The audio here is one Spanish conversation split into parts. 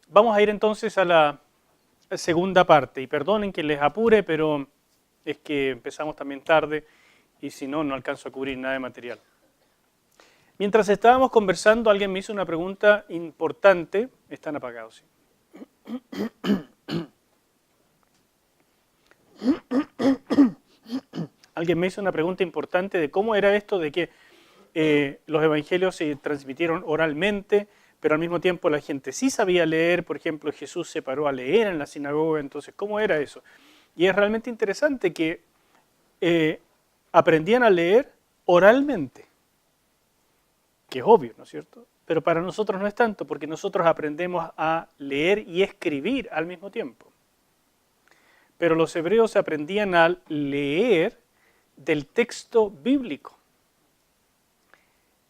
Vamos a ir entonces a la segunda parte. Y perdonen que les apure, pero es que empezamos también tarde y si no, no alcanzo a cubrir nada de material. Mientras estábamos conversando, alguien me hizo una pregunta importante. Están apagados, sí. Alguien me hizo una pregunta importante de cómo era esto de que los evangelios se transmitieron oralmente, pero al mismo tiempo la gente sí sabía leer. Por ejemplo, Jesús se paró a leer en la sinagoga, entonces, ¿cómo era eso? Y es realmente interesante que aprendían a leer oralmente, que es obvio, ¿no es cierto? Pero para nosotros no es tanto, porque nosotros aprendemos a leer y escribir al mismo tiempo. Pero los hebreos aprendían a leer del texto bíblico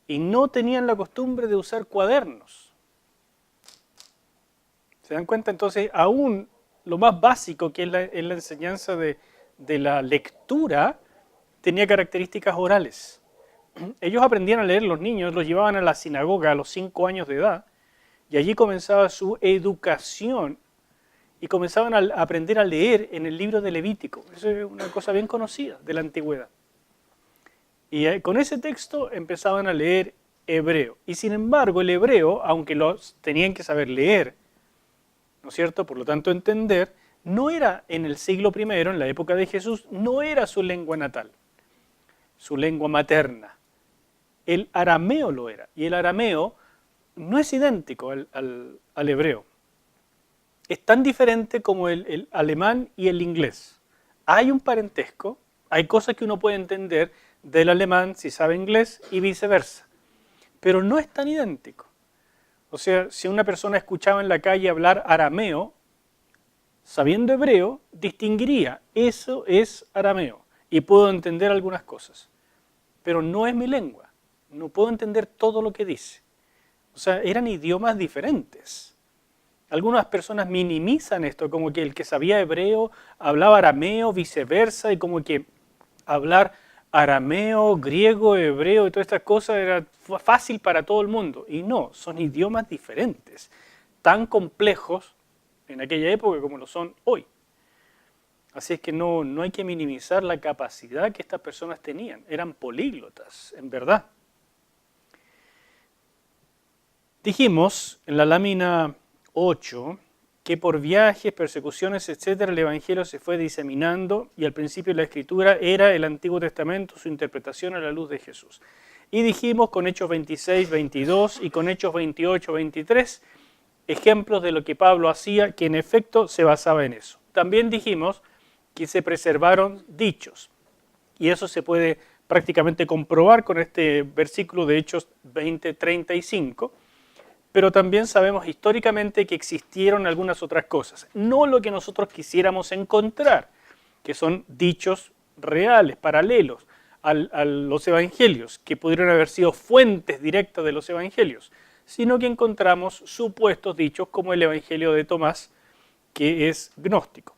y no tenían la costumbre de usar cuadernos. ¿Se dan cuenta? Entonces, aún lo más básico, que es la enseñanza de la lectura, tenía características orales. Ellos aprendían a leer, los niños los llevaban a la sinagoga a los 5 años de edad, y allí comenzaba su educación, y comenzaban a aprender a leer en el libro de Levítico. Eso es una cosa bien conocida de la antigüedad. Y con ese texto empezaban a leer hebreo. Y sin embargo, el hebreo, aunque los tenían que saber leer, ¿no es cierto?, por lo tanto entender, no era en el siglo I, en la época de Jesús, no era su lengua natal, su lengua materna. El arameo lo era, y el arameo no es idéntico al hebreo. Es tan diferente como el alemán y el inglés. Hay un parentesco, hay cosas que uno puede entender del alemán si sabe inglés y viceversa, pero no es tan idéntico. O sea, si una persona escuchaba en la calle hablar arameo, sabiendo hebreo, distinguiría, eso es arameo, y puedo entender algunas cosas, pero no es mi lengua, no puedo entender todo lo que dice. O sea, eran idiomas diferentes. Algunas personas minimizan esto, como que el que sabía hebreo hablaba arameo, viceversa, y como que hablar arameo, griego, hebreo y todas estas cosas era fácil para todo el mundo. Y no, son idiomas diferentes, tan complejos en aquella época como lo son hoy. Así es que no hay que minimizar la capacidad que estas personas tenían. Eran políglotas, en verdad. Dijimos en la lámina 8 que por viajes, persecuciones, etcétera, el Evangelio se fue diseminando y al principio la Escritura era el Antiguo Testamento, su interpretación a la luz de Jesús. Y dijimos con Hechos 26, 22 y con Hechos 28, 23, ejemplos de lo que Pablo hacía, que en efecto se basaba en eso. También dijimos que se preservaron dichos, y eso se puede prácticamente comprobar con este versículo de Hechos 20, 35, pero también sabemos históricamente que existieron algunas otras cosas, no lo que nosotros quisiéramos encontrar, que son dichos reales, paralelos a los evangelios, que pudieron haber sido fuentes directas de los evangelios, sino que encontramos supuestos dichos como el evangelio de Tomás, que es gnóstico.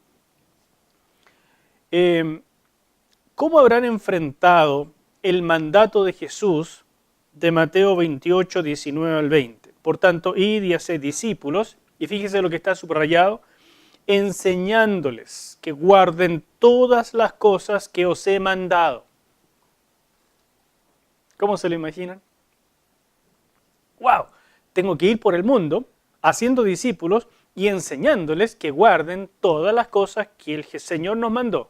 ¿Cómo habrán enfrentado el mandato de Jesús de Mateo 28, 19 al 20? Por tanto, id y haced discípulos, y fíjese lo que está subrayado, enseñándoles que guarden todas las cosas que os he mandado. ¿Cómo se lo imaginan? ¡Wow! Tengo que ir por el mundo haciendo discípulos y enseñándoles que guarden todas las cosas que el Señor nos mandó.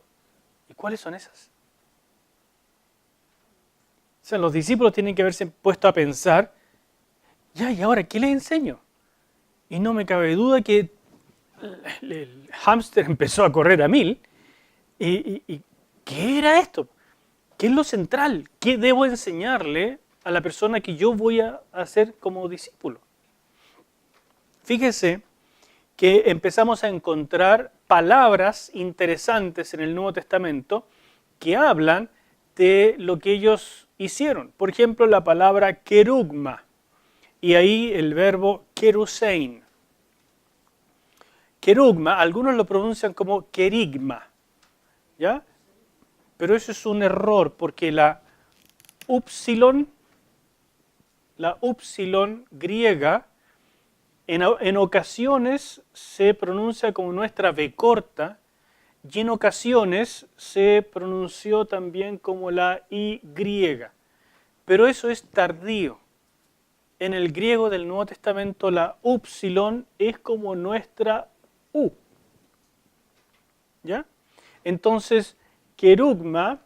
¿Y cuáles son esas? O sea, los discípulos tienen que haberse puesto a pensar, ya, ¿y ahora qué les enseño? Y no me cabe duda que el hámster empezó a correr a 1000. ¿Y qué era esto? ¿Qué es lo central? ¿Qué debo enseñarle a la persona que yo voy a hacer como discípulo? Fíjese que empezamos a encontrar palabras interesantes en el Nuevo Testamento que hablan de lo que ellos hicieron. Por ejemplo, la palabra querugma. Y ahí el verbo kerusein. Querugma, algunos lo pronuncian como querigma, ¿ya? Pero eso es un error porque la upsilon griega En ocasiones se pronuncia como nuestra B corta y en ocasiones se pronunció también como la Y, pero eso es tardío. En el griego del Nuevo Testamento la upsilon es como nuestra U. ¿Ya? Entonces, querugma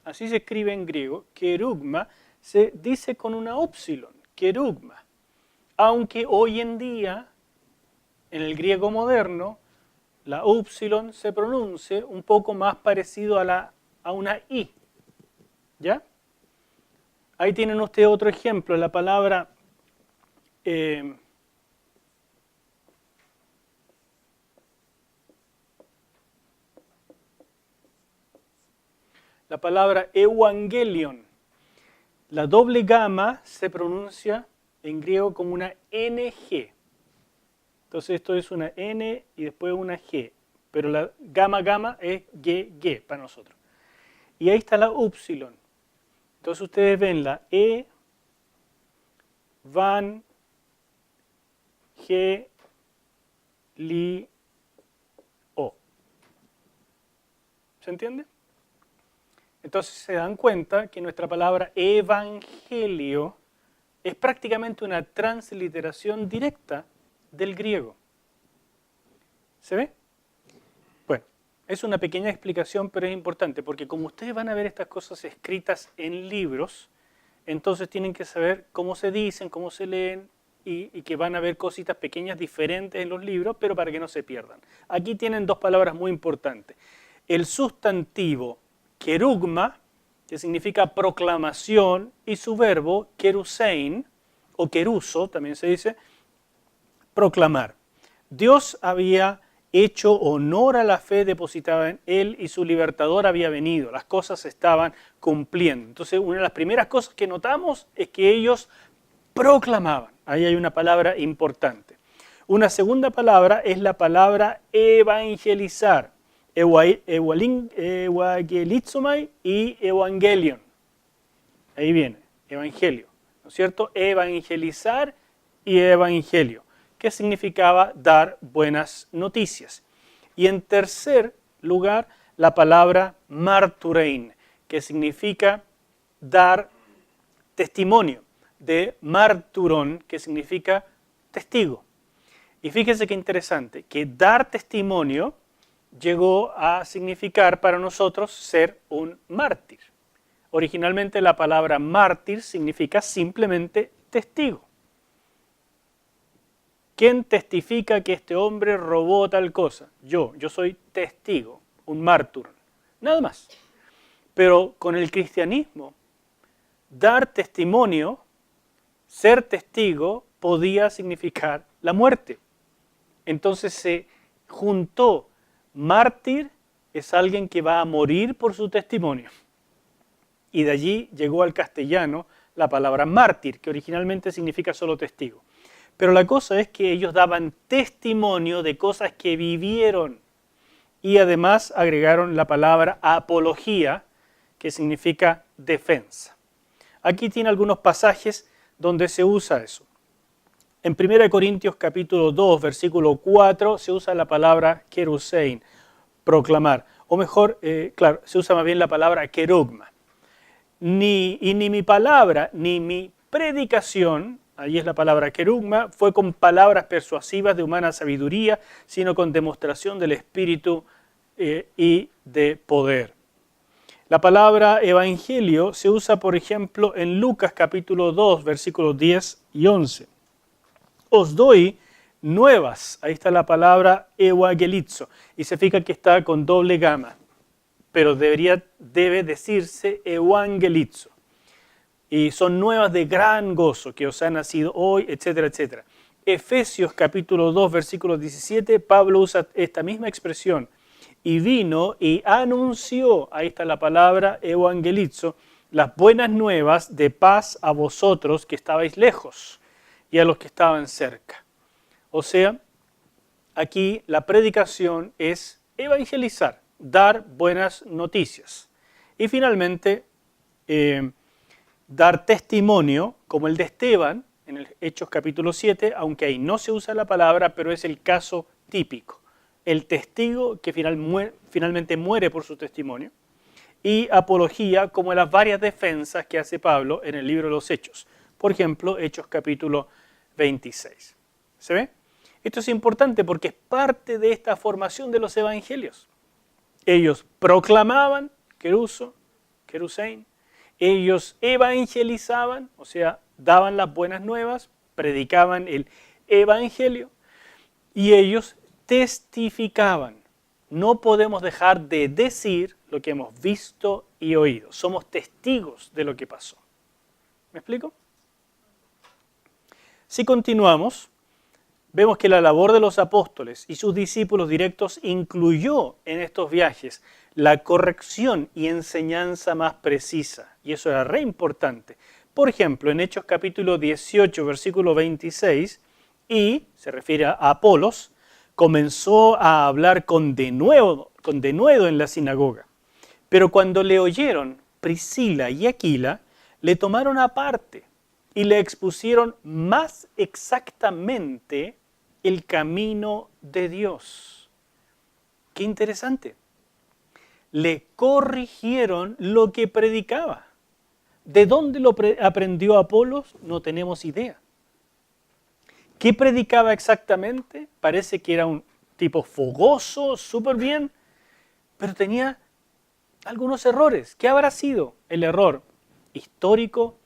así se escribe en griego, querugma se dice con una upsilon, querugma. Aunque hoy en día, en el griego moderno, la upsilon se pronuncia un poco más parecido a una I. ¿Ya? Ahí tienen ustedes otro ejemplo, la palabra evangelion. La doble gama se pronuncia en griego como una NG. Entonces esto es una N y después una G. Pero la gama es G para nosotros. Y ahí está la upsilon. Entonces ustedes ven la E, van, G, li, O. ¿Se entiende? Entonces se dan cuenta que nuestra palabra evangelio es prácticamente una transliteración directa del griego. ¿Se ve? Bueno, es una pequeña explicación, pero es importante, porque como ustedes van a ver estas cosas escritas en libros, entonces tienen que saber cómo se dicen, cómo se leen, y que van a ver cositas pequeñas diferentes en los libros, pero para que no se pierdan. Aquí tienen dos palabras muy importantes. El sustantivo querugma, que significa proclamación, y su verbo kerusein, o keruso, también se dice, proclamar. Dios había hecho honor a la fe depositada en él y su libertador había venido. Las cosas se estaban cumpliendo. Entonces, una de las primeras cosas que notamos es que ellos proclamaban. Ahí hay una palabra importante. Una segunda palabra es la palabra evangelizar. Evangelizomai y evangelion. Ahí viene, evangelio, ¿no es cierto? Evangelizar y evangelio, que significaba dar buenas noticias. Y en tercer lugar, la palabra marturein, que significa dar testimonio, de marturón, que significa testigo. Y fíjense qué interesante, que dar testimonio llegó a significar para nosotros ser un mártir. Originalmente la palabra mártir significa simplemente testigo. ¿Quién testifica que este hombre robó tal cosa? Yo soy testigo, un mártir, nada más. Pero con el cristianismo, dar testimonio, ser testigo, podía significar la muerte. Entonces se juntó. Mártir es alguien que va a morir por su testimonio. Y de allí llegó al castellano la palabra mártir, que originalmente significa solo testigo. Pero la cosa es que ellos daban testimonio de cosas que vivieron. Y además agregaron la palabra apología, que significa defensa. Aquí tiene algunos pasajes donde se usa eso. En 1 Corintios capítulo 2, versículo 4, se usa la palabra kerusein, proclamar. O mejor, claro, se usa más bien la palabra querugma. Ni mi palabra, ni mi predicación, ahí es la palabra querugma, fue con palabras persuasivas de humana sabiduría, sino con demostración del Espíritu y de poder. La palabra evangelio se usa, por ejemplo, en Lucas capítulo 2, versículos 10 y 11. Os doy nuevas, ahí está la palabra euangelizo, y se fija que está con doble gama, pero debe decirse evangelizo. Y son nuevas de gran gozo que os ha nacido hoy, etcétera, etcétera. Efesios capítulo 2, versículo 17, Pablo usa esta misma expresión. Y vino y anunció, ahí está la palabra evangelizo, las buenas nuevas de paz a vosotros que estabais lejos y a los que estaban cerca. O sea, aquí la predicación es evangelizar, dar buenas noticias. Y finalmente, dar testimonio, como el de Esteban, en el Hechos capítulo 7, aunque ahí no se usa la palabra, pero es el caso típico. El testigo que finalmente muere por su testimonio. Y apología, como las varias defensas que hace Pablo en el libro de los Hechos. Por ejemplo, Hechos capítulo 26. ¿Se ve? Esto es importante porque es parte de esta formación de los evangelios. Ellos proclamaban, Querusein, ellos evangelizaban, o sea, daban las buenas nuevas, predicaban el evangelio, y ellos testificaban. No podemos dejar de decir lo que hemos visto y oído. Somos testigos de lo que pasó. ¿Me explico? Si continuamos, vemos que la labor de los apóstoles y sus discípulos directos incluyó en estos viajes la corrección y enseñanza más precisa. Y eso era re importante. Por ejemplo, en Hechos capítulo 18, versículo 26, y se refiere a Apolos, comenzó a hablar con denuedo en la sinagoga. Pero cuando le oyeron Priscila y Aquila, le tomaron aparte y le expusieron más exactamente el camino de Dios. Qué interesante. Le corrigieron lo que predicaba. ¿De dónde lo aprendió Apolos? No tenemos idea. ¿Qué predicaba exactamente? Parece que era un tipo fogoso, súper bien, pero tenía algunos errores. ¿Qué habrá sido el error? ¿Histórico?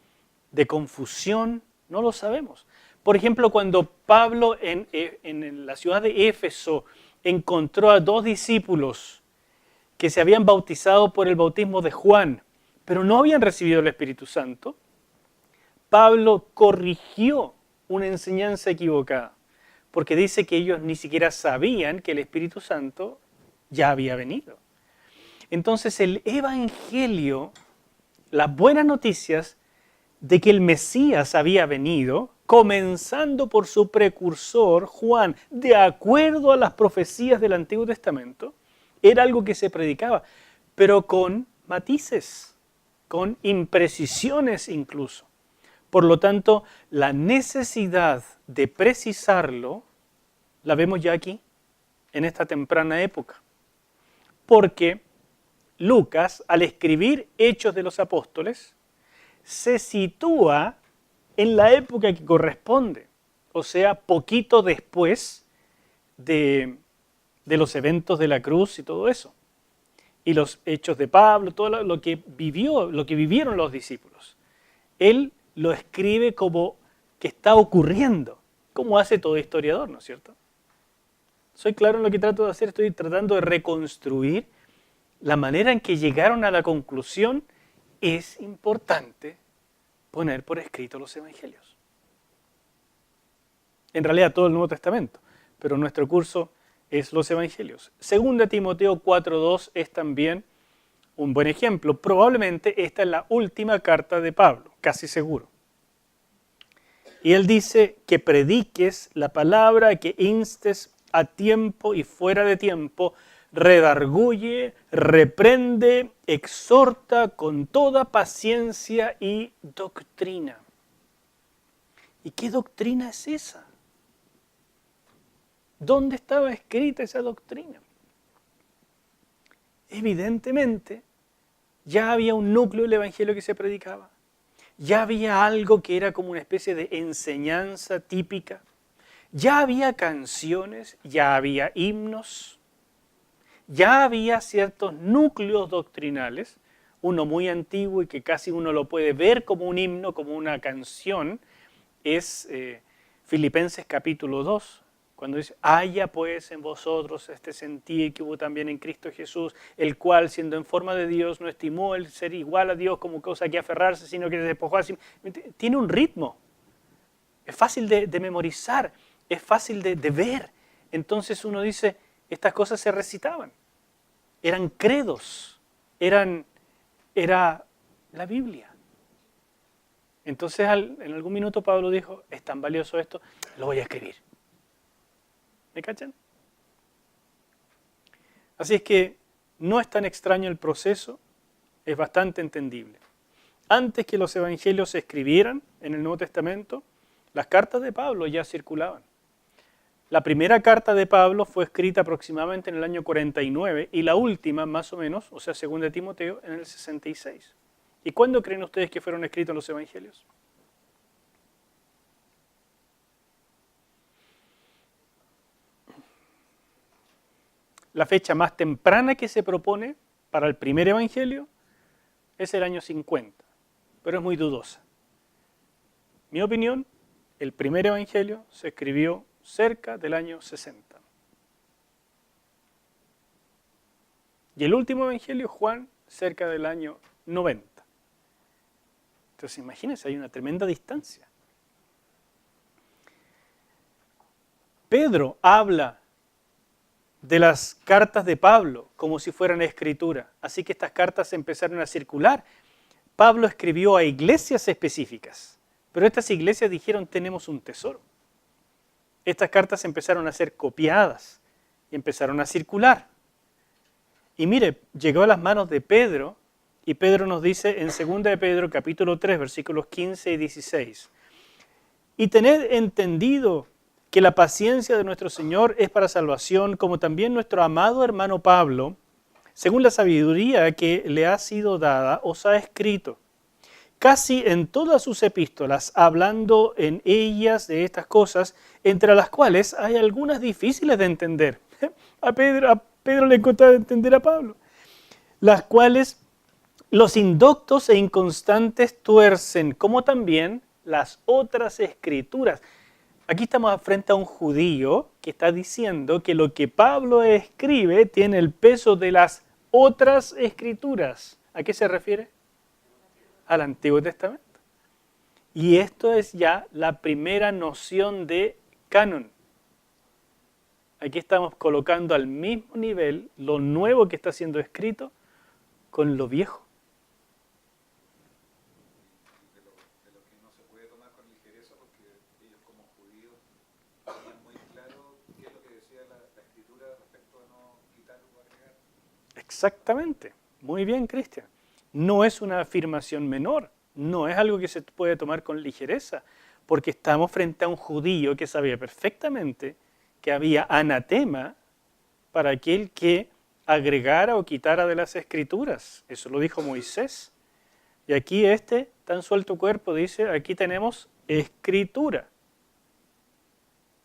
¿De confusión? No lo sabemos. Por ejemplo, cuando Pablo en la ciudad de Éfeso encontró a 2 discípulos que se habían bautizado por el bautismo de Juan, pero no habían recibido el Espíritu Santo, Pablo corrigió una enseñanza equivocada, porque dice que ellos ni siquiera sabían que el Espíritu Santo ya había venido. Entonces el Evangelio, las buenas noticias de que el Mesías había venido, comenzando por su precursor Juan, de acuerdo a las profecías del Antiguo Testamento, era algo que se predicaba, pero con matices, con imprecisiones incluso. Por lo tanto, la necesidad de precisarlo la vemos ya aquí, en esta temprana época. Porque Lucas, al escribir Hechos de los Apóstoles, se sitúa en la época que corresponde, o sea, poquito después de los eventos de la cruz y todo eso. Y los hechos de Pablo, todo lo que vivieron los discípulos. Él lo escribe como que está ocurriendo, como hace todo historiador, ¿no es cierto? Soy claro en lo que trato de hacer, estoy tratando de reconstruir la manera en que llegaron a la conclusión. Es importante poner por escrito los evangelios. En realidad todo el Nuevo Testamento, pero nuestro curso es los evangelios. Segunda Timoteo 4:2 es también un buen ejemplo. Probablemente esta es la última carta de Pablo, casi seguro. Y él dice que prediques la palabra, que instes a tiempo y fuera de tiempo, redarguye, reprende, exhorta con toda paciencia y doctrina. ¿Y qué doctrina es esa? ¿Dónde estaba escrita esa doctrina? Evidentemente, ya había un núcleo del evangelio que se predicaba. Ya había algo que era como una especie de enseñanza típica. Ya había canciones, ya había himnos. Ya había ciertos núcleos doctrinales, uno muy antiguo y que casi uno lo puede ver como un himno, como una canción, es Filipenses capítulo 2, cuando dice, haya pues en vosotros este sentir que hubo también en Cristo Jesús, el cual siendo en forma de Dios no estimó el ser igual a Dios como cosa que aferrarse, sino que se despojó a sí. Tiene un ritmo, es fácil de memorizar, es fácil de ver. Entonces uno dice, estas cosas se recitaban, eran credos, era la Biblia. Entonces en algún minuto Pablo dijo, es tan valioso esto, lo voy a escribir. ¿Me cachan? Así es que no es tan extraño el proceso, es bastante entendible. antes que los evangelios se escribieran en el Nuevo Testamento, las cartas de Pablo ya circulaban. La primera carta de Pablo fue escrita aproximadamente en el año 49 y la última, más o menos, o sea, segunda de Timoteo, en el 66. ¿Y cuándo creen ustedes que fueron escritos los evangelios? La fecha más temprana que se propone para el primer evangelio es el año 50, pero es muy dudosa. Mi opinión, el primer evangelio se escribió cerca del año 60. Y el último evangelio, Juan, cerca del año 90. Entonces imagínense, hay una tremenda distancia. Pedro habla de las cartas de Pablo como si fueran escritura. Así que estas cartas empezaron a circular. Pablo escribió a iglesias específicas, pero estas iglesias dijeron: tenemos un tesoro. Estas cartas empezaron a ser copiadas y empezaron a circular. Y mire, llegó a las manos de Pedro, y Pedro nos dice en 2 de Pedro capítulo 3, versículos 15 y 16: y tened entendido que la paciencia de nuestro Señor es para salvación, como también nuestro amado hermano Pablo, según la sabiduría que le ha sido dada, os ha escrito, casi en todas sus epístolas, hablando en ellas de estas cosas, entre las cuales hay algunas difíciles de entender. A Pedro le costaba entender a Pablo, las cuales los indoctos e inconstantes tuercen, como también las otras escrituras. Aquí estamos frente a un judío que está diciendo que lo que Pablo escribe tiene el peso de las otras escrituras. ¿A qué se refiere? Al Antiguo Testamento. Y esto es ya la primera noción de canon. Aquí estamos colocando al mismo nivel lo nuevo que está siendo escrito con lo viejo. De lo que no se puede tomar con ligereza, porque ellos como judíos tenían muy claro qué es lo que decía la escritura respecto a no quitar o agregar. Exactamente. Muy bien, Cristian. No es una afirmación menor, no es algo que se puede tomar con ligereza, porque estamos frente a un judío que sabía perfectamente que había anatema para aquel que agregara o quitara de las escrituras. Eso lo dijo Moisés. Y aquí tan suelto cuerpo, dice, aquí tenemos escritura.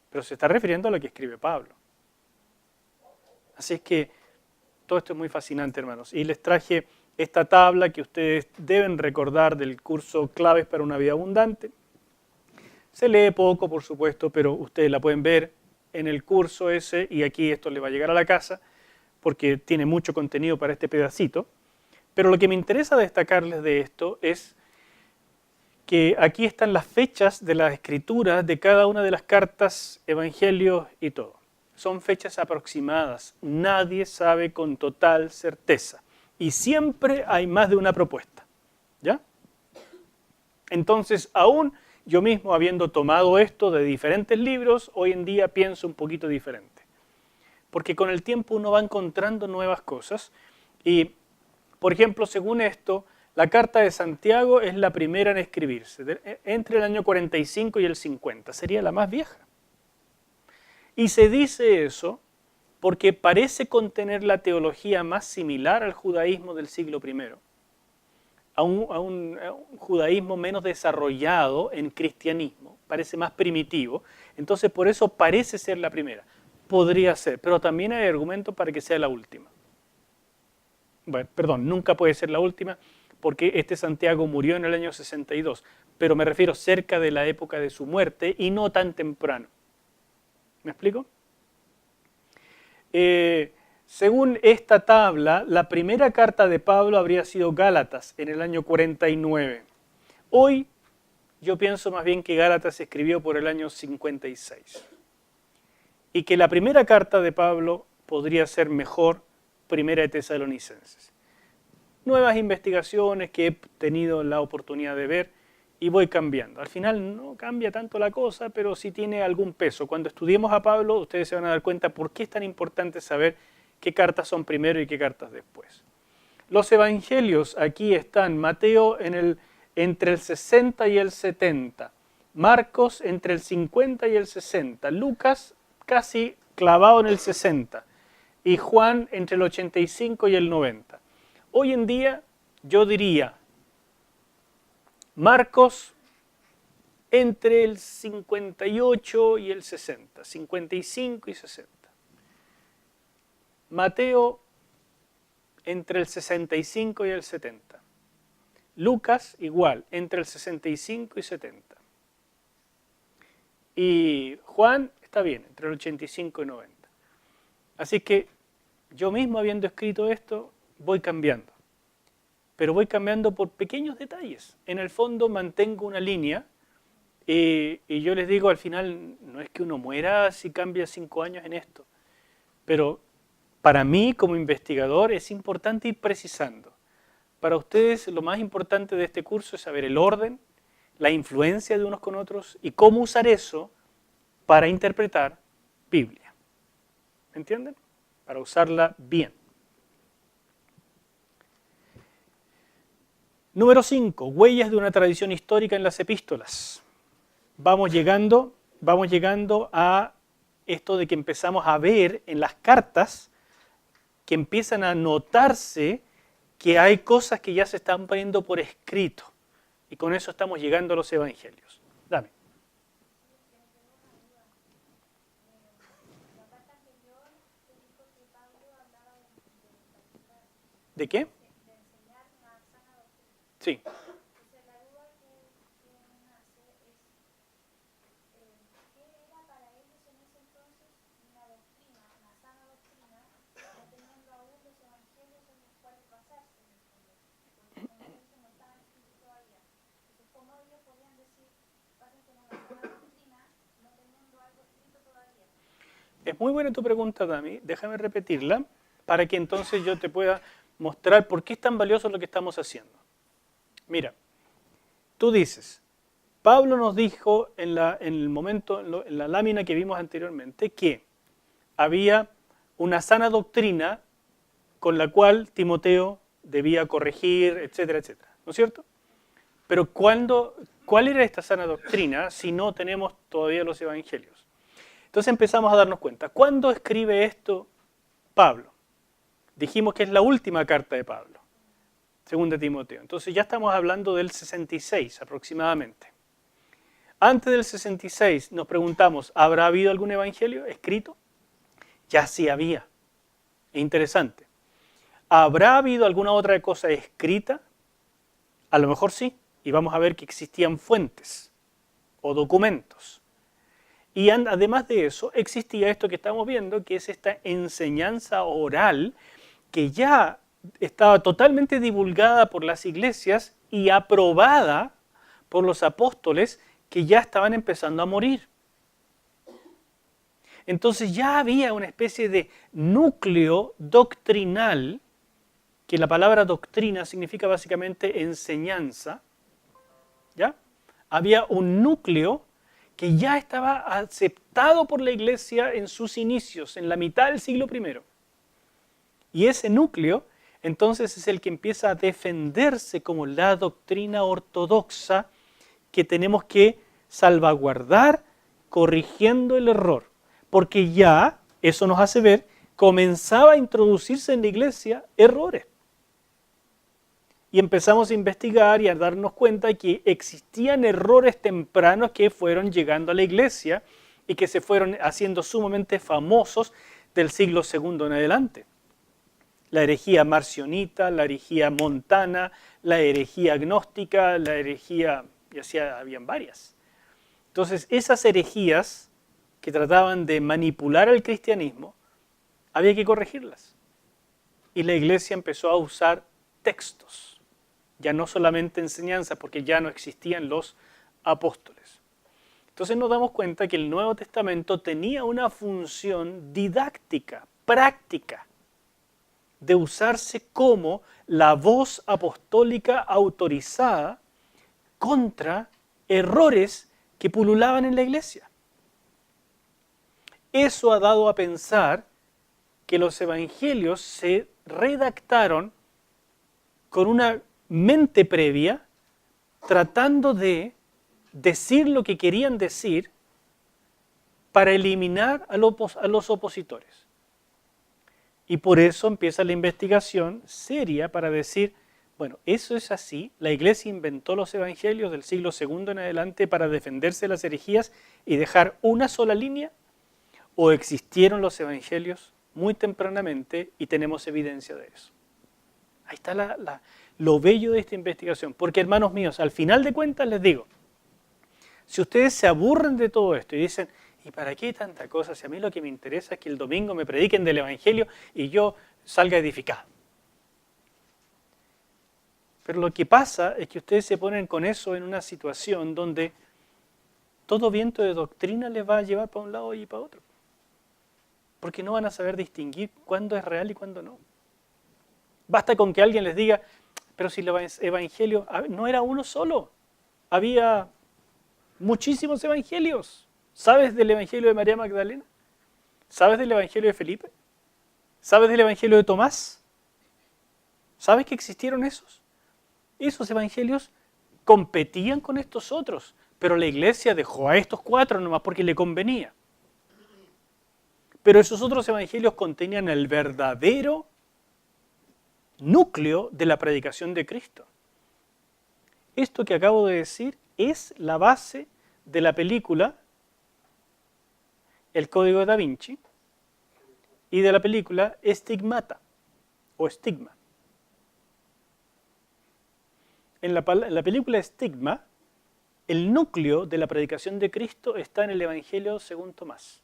Pero se está refiriendo a lo que escribe Pablo. Así es que todo esto es muy fascinante, hermanos. Y les traje esta tabla que ustedes deben recordar del curso Claves para una vida abundante. Se lee poco, por supuesto, pero ustedes la pueden ver en el curso ese, y aquí esto le va a llegar a la casa, porque tiene mucho contenido para este pedacito. Pero lo que me interesa destacarles de esto es que aquí están las fechas de las escrituras de cada una de las cartas, evangelios y todo. Son fechas aproximadas, nadie sabe con total certeza. Y siempre hay más de una propuesta, ¿ya? Entonces, aún yo mismo, habiendo tomado esto de diferentes libros, hoy en día pienso un poquito diferente. Porque con el tiempo uno va encontrando nuevas cosas. Y, por ejemplo, según esto, la carta de Santiago es la primera en escribirse, entre el año 45 y el 50. Sería la más vieja. Y se dice eso porque parece contener la teología más similar al judaísmo del siglo I, a un judaísmo menos desarrollado en cristianismo, parece más primitivo, entonces por eso parece ser la primera. Podría ser, pero también hay argumentos para que sea la última. Bueno, perdón, nunca puede ser la última porque este Santiago murió en el año 62, pero me refiero cerca de la época de su muerte y no tan temprano. ¿Me explico? Según esta tabla, la primera carta de Pablo habría sido Gálatas en el año 49. Hoy yo pienso más bien que Gálatas se escribió por el año 56. Y que la primera carta de Pablo podría ser mejor Primera de Tesalonicenses. Nuevas investigaciones que he tenido la oportunidad de ver y voy cambiando. Al final no cambia tanto la cosa, pero sí tiene algún peso. Cuando estudiemos a Pablo, ustedes se van a dar cuenta por qué es tan importante saber qué cartas son primero y qué cartas después. Los evangelios aquí están. Mateo en entre el 60 y el 70. Marcos entre el 50 y el 60. Lucas casi clavado en el 60. Y Juan entre el 85 y el 90. Hoy en día yo diría Marcos entre el 58 y el 60, 55 y 60. Mateo entre el 65 y el 70. Lucas igual, entre el 65 y 70. Y Juan está bien, entre el 85 y 90. Así que yo mismo habiendo escrito esto, voy cambiando. Pero voy cambiando por pequeños detalles. En el fondo mantengo una línea y yo les digo al final, no es que uno muera si cambia 5 años en esto. Pero para mí como investigador es importante ir precisando. Para ustedes lo más importante de este curso es saber el orden, la influencia de unos con otros y cómo usar eso para interpretar Biblia. ¿Me entienden? Para usarla bien. Número 5. Huellas de una tradición histórica en las epístolas. Vamos llegando a esto de que empezamos a ver en las cartas que empiezan a notarse que hay cosas que ya se están poniendo por escrito. Y con eso estamos llegando a los evangelios. Dame. ¿De qué? Sí. Es muy buena tu pregunta, Dami. Déjame repetirla para que entonces yo te pueda mostrar por qué es tan valioso lo que estamos haciendo. Mira, tú dices, Pablo nos dijo en la lámina que vimos anteriormente que había una sana doctrina con la cual Timoteo debía corregir, etcétera, etcétera. ¿No es cierto? Pero ¿cuál era esta sana doctrina si no tenemos todavía los evangelios? Entonces empezamos a darnos cuenta. ¿Cuándo escribe esto Pablo? Dijimos que es la última carta de Pablo, segunda Timoteo. Entonces ya estamos hablando del 66 aproximadamente. Antes del 66 nos preguntamos, ¿habrá habido algún evangelio escrito? Ya sí había. Es interesante. ¿Habrá habido alguna otra cosa escrita? A lo mejor sí. Y vamos a ver que existían fuentes o documentos. Y además de eso, existía esto que estamos viendo, que es esta enseñanza oral que ya estaba totalmente divulgada por las iglesias y aprobada por los apóstoles que ya estaban empezando a morir. Entonces ya había una especie de núcleo doctrinal, que la palabra doctrina significa básicamente enseñanza, ¿ya? Había un núcleo que ya estaba aceptado por la iglesia en sus inicios, en la mitad del siglo I. Y ese núcleo, entonces, es el que empieza a defenderse como la doctrina ortodoxa que tenemos que salvaguardar corrigiendo el error. Porque ya, eso nos hace ver, comenzaba a introducirse en la iglesia errores. Y empezamos a investigar y a darnos cuenta que existían errores tempranos que fueron llegando a la iglesia y que se fueron haciendo sumamente famosos del siglo II en adelante. La herejía marcionita, la herejía montana, la herejía gnóstica, la herejía, y así habían varias. Entonces, esas herejías que trataban de manipular al cristianismo, había que corregirlas. Y la iglesia empezó a usar textos. Ya no solamente enseñanza, porque ya no existían los apóstoles. Entonces nos damos cuenta que el Nuevo Testamento tenía una función didáctica, práctica, de usarse como la voz apostólica autorizada contra errores que pululaban en la iglesia. Eso ha dado a pensar que los evangelios se redactaron con una mente previa tratando de decir lo que querían decir para eliminar a los opositores. Y por eso empieza la investigación seria para decir, bueno, eso es así, la Iglesia inventó los evangelios del siglo II en adelante para defenderse de las herejías y dejar una sola línea, o existieron los evangelios muy tempranamente y tenemos evidencia de eso. Ahí está lo bello de esta investigación, porque hermanos míos, al final de cuentas les digo, si ustedes se aburren de todo esto y dicen, ¿y para qué tanta cosa? Si a mí lo que me interesa es que el domingo me prediquen del evangelio y yo salga edificado. Pero lo que pasa es que ustedes se ponen con eso en una situación donde todo viento de doctrina les va a llevar para un lado y para otro. Porque no van a saber distinguir cuándo es real y cuándo no. Basta con que alguien les diga, pero si el evangelio no era uno solo, había muchísimos evangelios. ¿Sabes del evangelio de María Magdalena? ¿Sabes del evangelio de Felipe? ¿Sabes del evangelio de Tomás? ¿Sabes que existieron esos? Esos evangelios competían con estos otros, pero la iglesia dejó a estos 4 nomás porque le convenía. Pero esos otros evangelios contenían el verdadero núcleo de la predicación de Cristo. Esto que acabo de decir es la base de la película El Código Da Vinci y de la película Estigmata o Estigma. En la película Estigma, el núcleo de la predicación de Cristo está en el Evangelio según Tomás.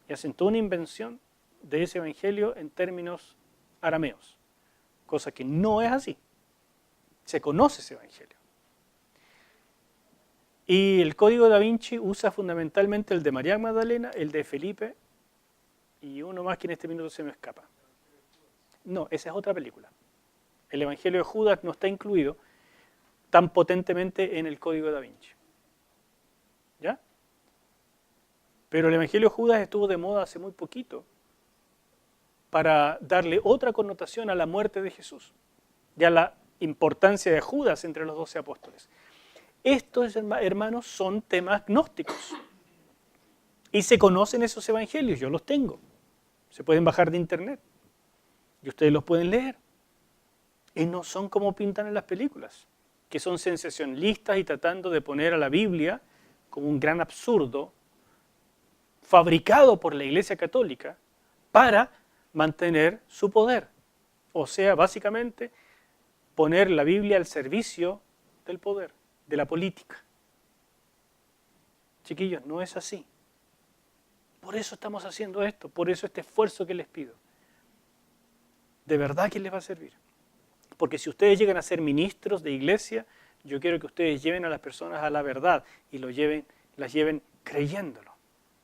Y hacen toda una invención de ese Evangelio en términos arameos, cosa que no es así. Se conoce ese Evangelio. Y el Código Da Vinci usa fundamentalmente el de María Magdalena, el de Felipe y uno más que en este minuto se me escapa. No, esa es otra película. El Evangelio de Judas no está incluido tan potentemente en el Código Da Vinci. ¿Ya? Pero el Evangelio de Judas estuvo de moda hace muy poquito para darle otra connotación a la muerte de Jesús y a la importancia de Judas entre los 12 apóstoles. Estos, hermanos, son temas gnósticos. Y se conocen esos evangelios, yo los tengo. Se pueden bajar de internet y ustedes los pueden leer. Y no son como pintan en las películas, que son sensacionalistas y tratando de poner a la Biblia como un gran absurdo fabricado por la Iglesia Católica para mantener su poder. O sea, básicamente, poner la Biblia al servicio del poder, de la política. Chiquillos, no es así. Por eso estamos haciendo esto, por eso este esfuerzo que les pido. De verdad que les va a servir. Porque si ustedes llegan a ser ministros de iglesia, yo quiero que ustedes lleven a las personas a la verdad y las lleven creyéndolo.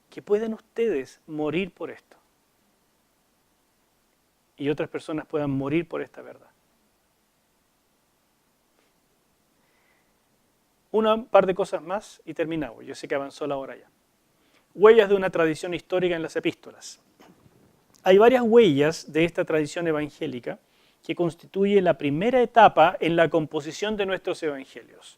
Que pueden ustedes morir por esto. Y otras personas puedan morir por esta verdad. Un par de cosas más y terminamos. Yo sé que avanzó la hora ya. Huellas de una tradición histórica en las epístolas. Hay varias huellas de esta tradición evangélica que constituye la primera etapa en la composición de nuestros evangelios.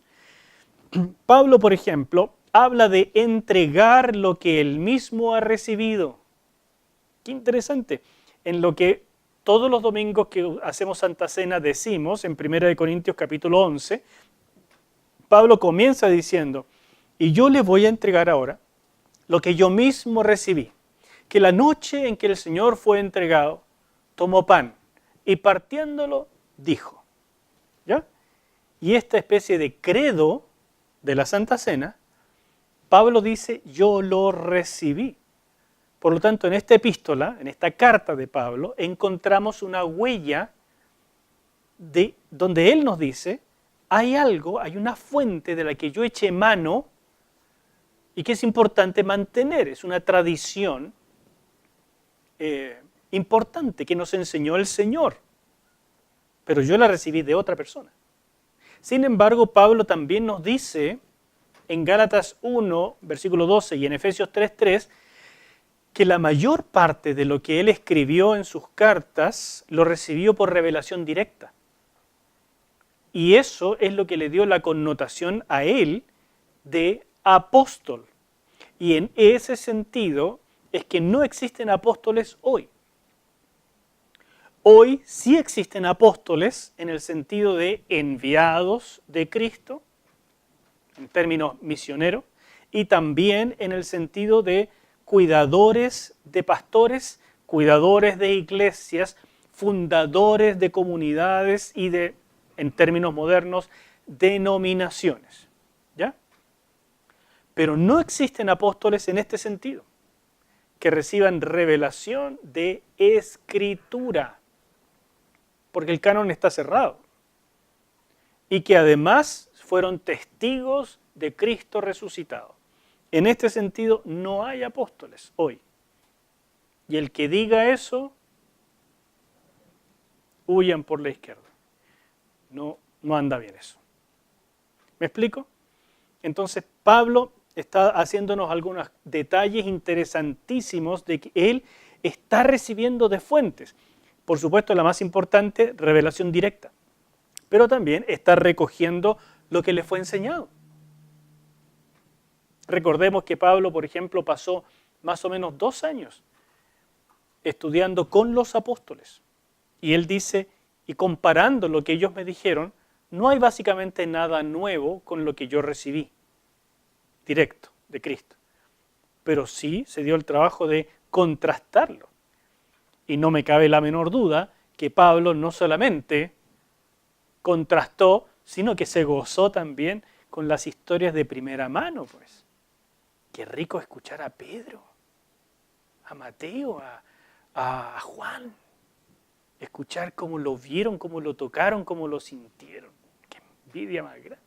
Pablo, por ejemplo, habla de entregar lo que él mismo ha recibido. Qué interesante. En lo que todos los domingos que hacemos Santa Cena decimos, en 1 Corintios capítulo 11, Pablo comienza diciendo, y yo le voy a entregar ahora lo que yo mismo recibí, que la noche en que el Señor fue entregado, tomó pan y partiéndolo dijo, ¿ya? Y esta especie de credo de la Santa Cena, Pablo dice, yo lo recibí. Por lo tanto, en esta epístola, en esta carta de Pablo, encontramos una huella donde él nos dice, hay algo, hay una fuente de la que yo eché mano y que es importante mantener, es una tradición importante que nos enseñó el Señor, pero yo la recibí de otra persona. Sin embargo, Pablo también nos dice en Gálatas 1, versículo 12 y en Efesios 3:3, que la mayor parte de lo que él escribió en sus cartas lo recibió por revelación directa. Y eso es lo que le dio la connotación a él de apóstol. Y en ese sentido es que no existen apóstoles hoy. Hoy sí existen apóstoles en el sentido de enviados de Cristo, en términos misioneros, y también en el sentido de cuidadores de pastores, cuidadores de iglesias, fundadores de comunidades y de, en términos modernos, denominaciones. ¿Ya? Pero no existen apóstoles en este sentido, que reciban revelación de Escritura, porque el canon está cerrado, y que además fueron testigos de Cristo resucitado. En este sentido, no hay apóstoles hoy. Y el que diga eso, huyan por la izquierda. No anda bien eso. ¿Me explico? Entonces, Pablo está haciéndonos algunos detalles interesantísimos de que él está recibiendo de fuentes. Por supuesto, la más importante, revelación directa. Pero también está recogiendo lo que le fue enseñado. Recordemos que Pablo, por ejemplo, pasó más o menos 2 años estudiando con los apóstoles. Y él dice, y comparando lo que ellos me dijeron, no hay básicamente nada nuevo con lo que yo recibí, directo, de Cristo. Pero sí se dio el trabajo de contrastarlo. Y no me cabe la menor duda que Pablo no solamente contrastó, sino que se gozó también con las historias de primera mano, pues. Qué rico escuchar a Pedro, a Mateo, a Juan. Escuchar cómo lo vieron, cómo lo tocaron, cómo lo sintieron. Qué envidia más grande.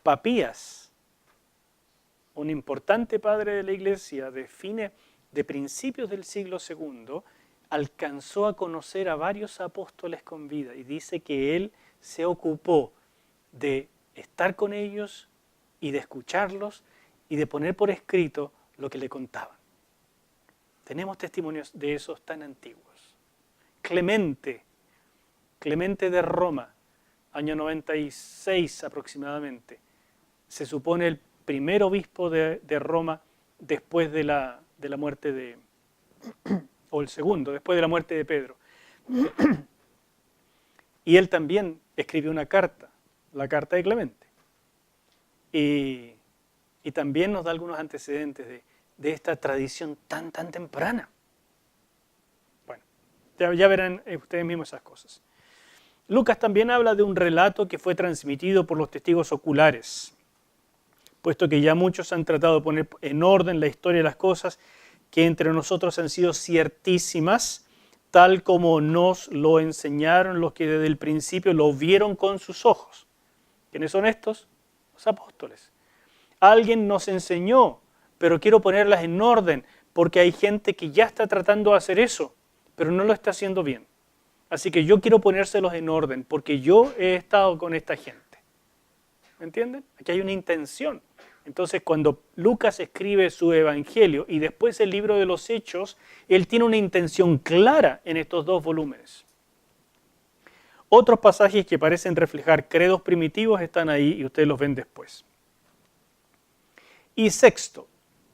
Papías, un importante padre de la iglesia de principios del siglo II, alcanzó a conocer a varios apóstoles con vida y dice que él se ocupó de estar con ellos y de escucharlos y de poner por escrito lo que le contaban. Tenemos testimonios de esos tan antiguos. Clemente de Roma, año 96 aproximadamente, se supone el primer obispo de Roma después de la muerte de, o el segundo, después de la muerte de Pedro. Y él también escribió una carta, la carta de Clemente. Y también nos da algunos antecedentes de esta tradición tan temprana. Bueno, ya verán ustedes mismos esas cosas. Lucas también habla de un relato que fue transmitido por los testigos oculares, puesto que ya muchos han tratado de poner en orden la historia de las cosas que entre nosotros han sido ciertísimas, tal como nos lo enseñaron los que desde el principio lo vieron con sus ojos. ¿Quiénes son estos? Los apóstoles. Alguien nos enseñó, pero quiero ponerlas en orden, porque hay gente que ya está tratando de hacer eso, pero no lo está haciendo bien. Así que yo quiero ponérselos en orden, porque yo he estado con esta gente. ¿Me entienden? Aquí hay una intención. Entonces, cuando Lucas escribe su evangelio y después el libro de los Hechos, él tiene una intención clara en estos 2 volúmenes. Otros pasajes que parecen reflejar credos primitivos están ahí y ustedes los ven después. Y sexto,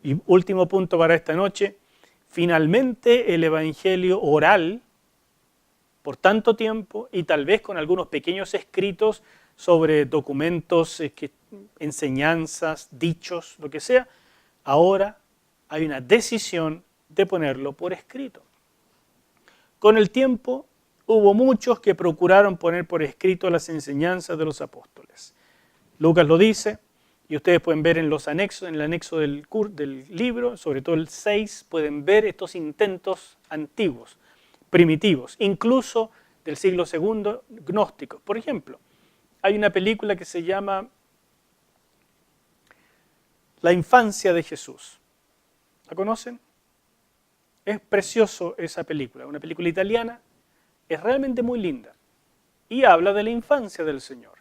y último punto para esta noche, finalmente el evangelio oral, por tanto tiempo y tal vez con algunos pequeños escritos sobre documentos, enseñanzas, dichos, lo que sea, ahora hay una decisión de ponerlo por escrito. Con el tiempo hubo muchos que procuraron poner por escrito las enseñanzas de los apóstoles. Lucas lo dice, y ustedes pueden ver en los anexos, en el anexo del libro, sobre todo el 6, pueden ver estos intentos antiguos, primitivos, incluso del siglo II, gnósticos. Por ejemplo, hay una película que se llama La infancia de Jesús. ¿La conocen? Es precioso esa película, una película italiana, es realmente muy linda y habla de la infancia del Señor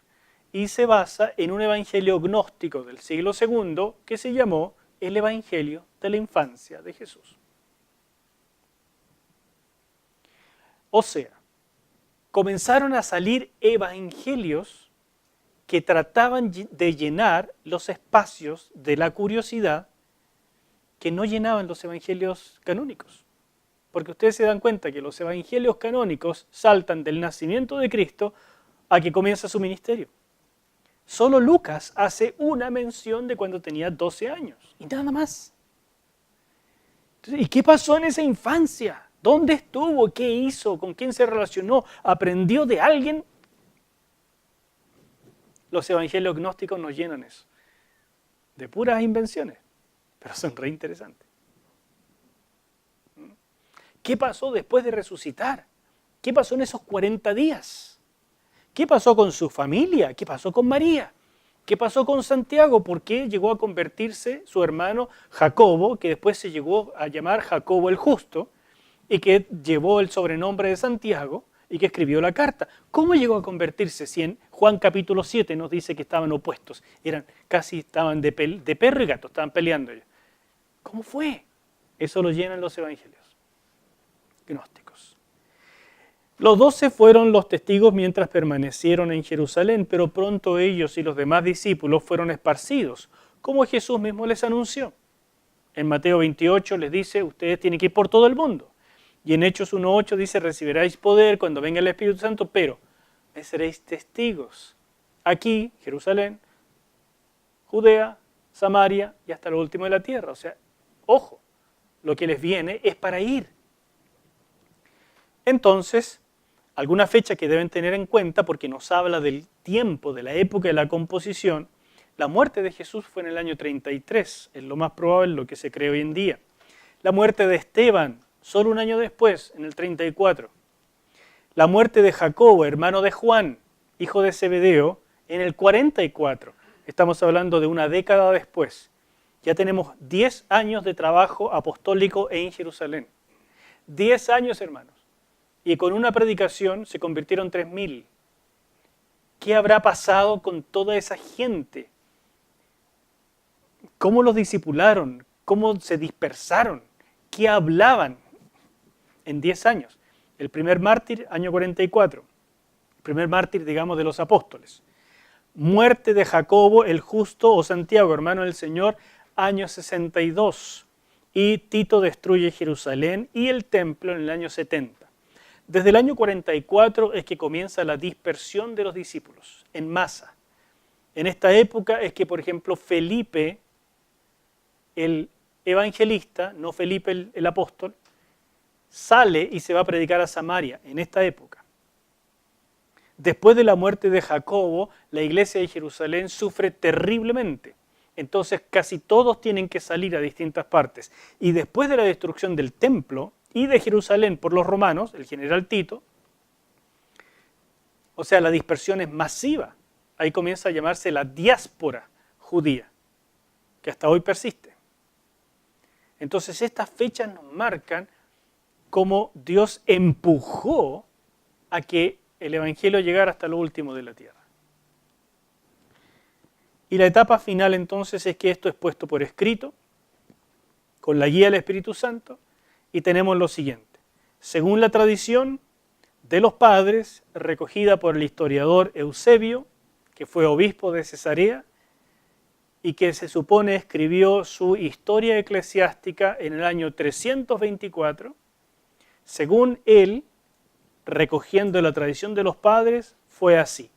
y se basa en un evangelio gnóstico del siglo II que se llamó el Evangelio de la infancia de Jesús. O sea, comenzaron a salir evangelios que trataban de llenar los espacios de la curiosidad que no llenaban los evangelios canónicos. Porque ustedes se dan cuenta que los evangelios canónicos saltan del nacimiento de Cristo a que comienza su ministerio. Solo Lucas hace una mención de cuando tenía 12 años y nada más. Entonces, ¿y qué pasó en esa infancia? ¿Dónde estuvo? ¿Qué hizo? ¿Con quién se relacionó? ¿Aprendió de alguien? Los evangelios gnósticos nos llenan eso, de puras invenciones, pero son re interesantes. ¿Qué pasó después de resucitar? ¿Qué pasó en esos 40 días? ¿Qué pasó con su familia? ¿Qué pasó con María? ¿Qué pasó con Santiago? ¿Por qué llegó a convertirse su hermano Jacobo, que después se llegó a llamar Jacobo el Justo, y que llevó el sobrenombre de Santiago, y que escribió la carta? ¿Cómo llegó a convertirse si en Juan capítulo 7 nos dice que estaban opuestos? Estaban de perro y gato, estaban peleando ellos. ¿Cómo fue? Eso lo llenan los evangelios gnósticos. Los 12 fueron los testigos mientras permanecieron en Jerusalén, pero pronto ellos y los demás discípulos fueron esparcidos, como Jesús mismo les anunció. En Mateo 28 les dice, ustedes tienen que ir por todo el mundo. Y en Hechos 1:8 dice, recibiréis poder cuando venga el Espíritu Santo, pero me seréis testigos. Aquí, Jerusalén, Judea, Samaria y hasta lo último de la tierra. O sea, ojo, lo que les viene es para ir. Entonces, alguna fecha que deben tener en cuenta, porque nos habla del tiempo, de la época de la composición, la muerte de Jesús fue en el año 33, es lo más probable, lo que se cree hoy en día. La muerte de Esteban, solo un año después, en el 34. La muerte de Jacobo, hermano de Juan, hijo de Zebedeo, en el 44. Estamos hablando de una década después. Ya tenemos 10 años de trabajo apostólico en Jerusalén. 10 años, hermanos. Y con una predicación se convirtieron 3.000. ¿Qué habrá pasado con toda esa gente? ¿Cómo los discipularon? ¿Cómo se dispersaron? ¿Qué hablaban en 10 años? El primer mártir, año 44. El primer mártir, digamos, de los apóstoles. Muerte de Jacobo, el justo, o Santiago, hermano del Señor, año 62. Y Tito destruye Jerusalén y el templo en el año 70. Desde el año 44 es que comienza la dispersión de los discípulos en masa. En esta época es que, por ejemplo, Felipe, el evangelista, no Felipe el apóstol, sale y se va a predicar a Samaria, en esta época. Después de la muerte de Jacobo, la iglesia de Jerusalén sufre terriblemente. Entonces casi todos tienen que salir a distintas partes. Y después de la destrucción del templo y de Jerusalén por los romanos, el general Tito, o sea, la dispersión es masiva. Ahí comienza a llamarse la diáspora judía, que hasta hoy persiste. Entonces estas fechas nos marcan cómo Dios empujó a que el evangelio llegara hasta lo último de la tierra. Y la etapa final entonces es que esto es puesto por escrito, con la guía del Espíritu Santo, y tenemos lo siguiente. Según la tradición de los padres, recogida por el historiador Eusebio, que fue obispo de Cesarea, y que se supone escribió su historia eclesiástica en el año 324, según él, recogiendo la tradición de los padres, fue así.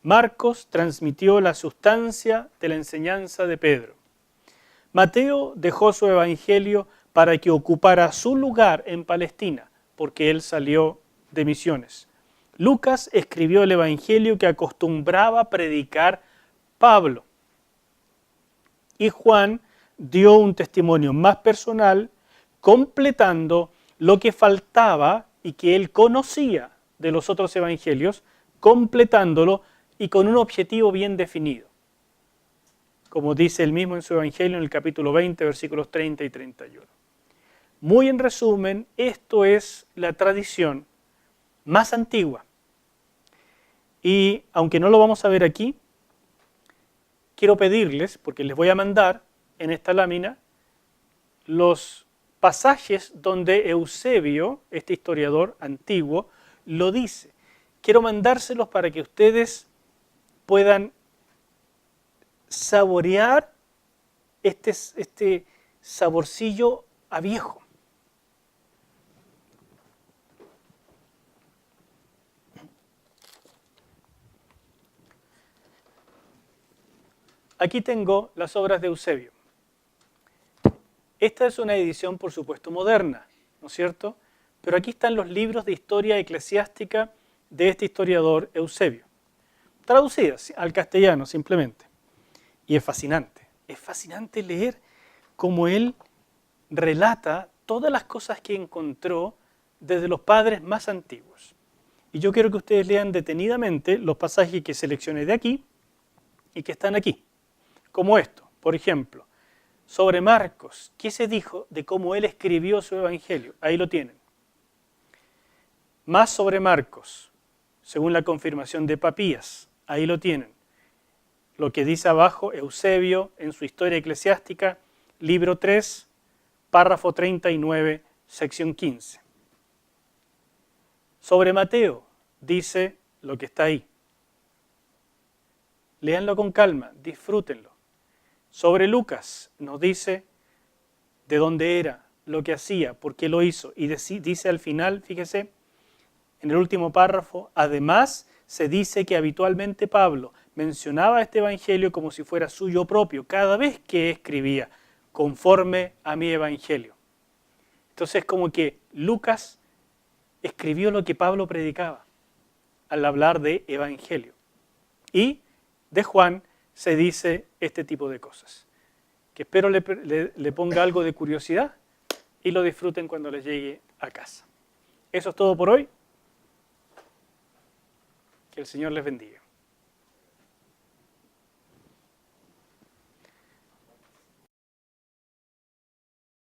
Marcos transmitió la sustancia de la enseñanza de Pedro. Mateo dejó su evangelio para que ocupara su lugar en Palestina, porque él salió de misiones. Lucas escribió el evangelio que acostumbraba predicar Pablo. Y Juan dio un testimonio más personal, completando lo que faltaba y que él conocía de los otros evangelios, completándolo y con un objetivo bien definido. Como dice él mismo en su evangelio en el capítulo 20, versículos 30 y 31. Muy en resumen, esto es la tradición más antigua. Y aunque no lo vamos a ver aquí, quiero pedirles, porque les voy a mandar en esta lámina, los pasajes donde Eusebio, este historiador antiguo, lo dice. Quiero mandárselos para que ustedes puedan saborear este saborcillo a viejo. Aquí tengo las obras de Eusebio. Esta es una edición, por supuesto, moderna, ¿no es cierto? Pero aquí están los libros de historia eclesiástica de este historiador Eusebio, traducidas al castellano simplemente. Y es fascinante leer cómo él relata todas las cosas que encontró desde los padres más antiguos. Y yo quiero que ustedes lean detenidamente los pasajes que seleccioné de aquí y que están aquí. Como esto, por ejemplo, sobre Marcos, ¿qué se dijo de cómo él escribió su evangelio? Ahí lo tienen. Más sobre Marcos, según la confirmación de Papías, ahí lo tienen. Lo que dice abajo Eusebio en su Historia Eclesiástica, libro 3, párrafo 39, sección 15. Sobre Mateo, dice lo que está ahí. Léanlo con calma, disfrútenlo. Sobre Lucas nos dice de dónde era, lo que hacía, por qué lo hizo. Y dice al final, fíjese, en el último párrafo, además se dice que habitualmente Pablo mencionaba este evangelio como si fuera suyo propio, cada vez que escribía, conforme a mi evangelio. Entonces como que Lucas escribió lo que Pablo predicaba al hablar de evangelio. Y de Juan se dice este tipo de cosas, que espero le ponga algo de curiosidad y lo disfruten cuando les llegue a casa. Eso es todo por hoy. Que el Señor les bendiga.